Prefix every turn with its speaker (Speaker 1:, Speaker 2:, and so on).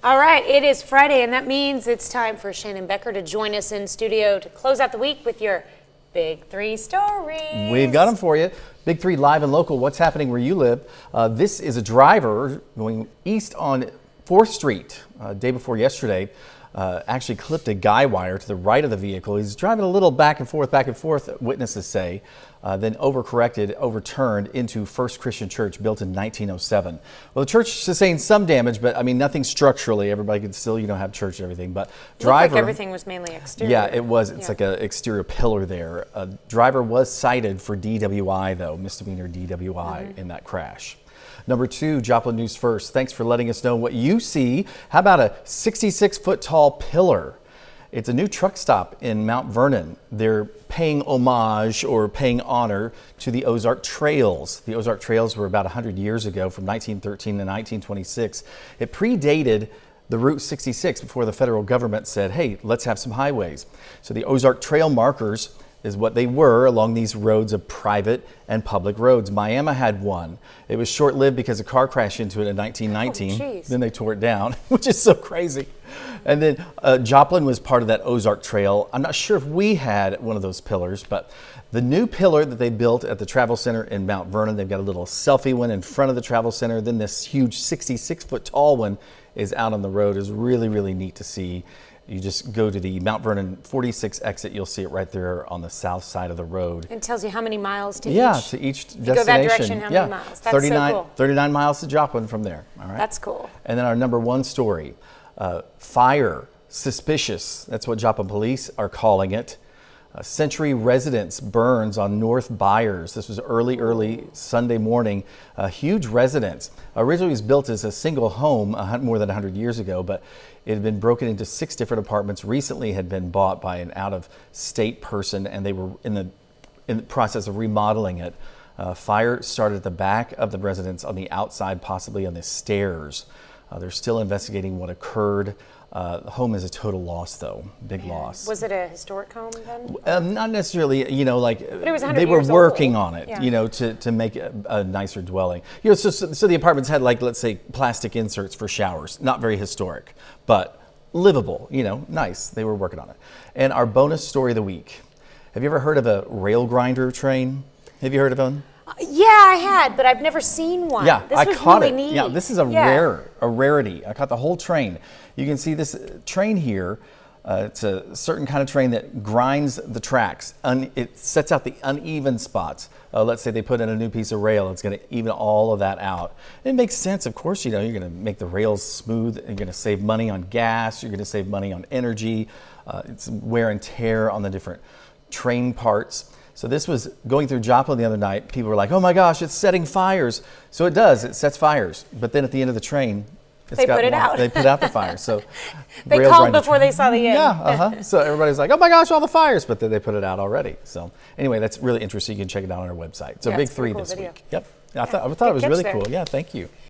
Speaker 1: All right, it is Friday, and that means it's time for Shannon Becker to join us in studio to close out the week with your Big Three stories.
Speaker 2: We've got them for you. Big Three live and local. What's happening where you live? This is a driver going east on 4th Street. Day before yesterday, actually clipped a guy wire to the right of the vehicle. He's driving a little back and forth, witnesses say, then overturned into First Christian Church, built in 1907. Well, the church sustained some damage, but I mean, nothing structurally. Everybody could still, have church and everything. But driver,
Speaker 1: like everything was mainly exterior.
Speaker 2: Yeah, it was. It's like an exterior pillar there. Driver was cited for DWI, though, misdemeanor DWI in that crash. Number 2, Joplin News First. Thanks for letting us know what you see. How about a 66-foot tall pillar? It's a new truck stop in Mount Vernon. They're paying homage or paying honor to the Ozark Trails. The Ozark Trails were about 100 years ago, from 1913 to 1926. It predated the Route 66 before the federal government said, hey, let's have some highways. So the Ozark Trail markers is what they were along these roads of private and public roads. Miami had one. It was short-lived because a car crashed into it in 1919. Then they tore it down, which is so crazy. And then Joplin was part of that Ozark Trail. I'm not sure if we had one of those pillars, but the new pillar that they built at the Travel Center in Mount Vernon, they've got a little selfie one in front of the Travel Center. Then this huge 66-foot tall one is out on the road. Is really, really neat to see. You just go to the Mount Vernon 46 exit. You'll see it right there on the south side of the road.
Speaker 1: It tells you how many miles to each.
Speaker 2: Yeah, to each destination.
Speaker 1: Go that direction, how many miles? That's
Speaker 2: 39,
Speaker 1: so cool.
Speaker 2: 39 miles to Joplin from there. All right.
Speaker 1: That's cool.
Speaker 2: And then our number 1 story, fire, suspicious. That's what Joplin police are calling it. Century residence burns on North Byers. This was early Sunday morning. A huge residence. Originally it was built as a single home more than 100 years ago, but it had been broken into 6 different apartments. Recently had been bought by an out-of-state person, and they were in the process of remodeling it. Fire started at the back of the residence on the outside, possibly on the stairs. They're still investigating what occurred. The home is a total loss, though. Big loss.
Speaker 1: Was it a historic home then?
Speaker 2: Not necessarily, but
Speaker 1: it was 100
Speaker 2: they were
Speaker 1: years
Speaker 2: working
Speaker 1: old.
Speaker 2: on it, to make a nicer dwelling. So the apartments had, like, let's say, plastic inserts for showers. Not very historic, but livable, nice. They were working on it. And our bonus story of the week. Have you ever heard of a rail grinder train? Have you heard of one?
Speaker 1: Yeah, I had, but I've never seen one.
Speaker 2: Yeah,
Speaker 1: this
Speaker 2: I
Speaker 1: was
Speaker 2: caught
Speaker 1: really
Speaker 2: it.
Speaker 1: Neat.
Speaker 2: Yeah, this is a rarity. I caught the whole train. You can see this train here. It's a certain kind of train that grinds the tracks. It sets out the uneven spots. Let's say they put in a new piece of rail. It's going to even all of that out. It makes sense, of course. You're going to make the rails smooth. You're going to save money on gas. You're going to save money on energy. It's wear and tear on the different train parts. So this was going through Joplin the other night. People were like, oh my gosh, it's setting fires. So it does, it sets fires. But then at the end of the train,
Speaker 1: they put it out.
Speaker 2: They put out the fire. So
Speaker 1: they called before they saw the end.
Speaker 2: Yeah, So everybody's like, oh my gosh, all the fires. But then they put it out already. So anyway, that's really interesting. You can check it out on our website. So Big Three this week. Yep. I thought it was really cool. Yeah, thank you.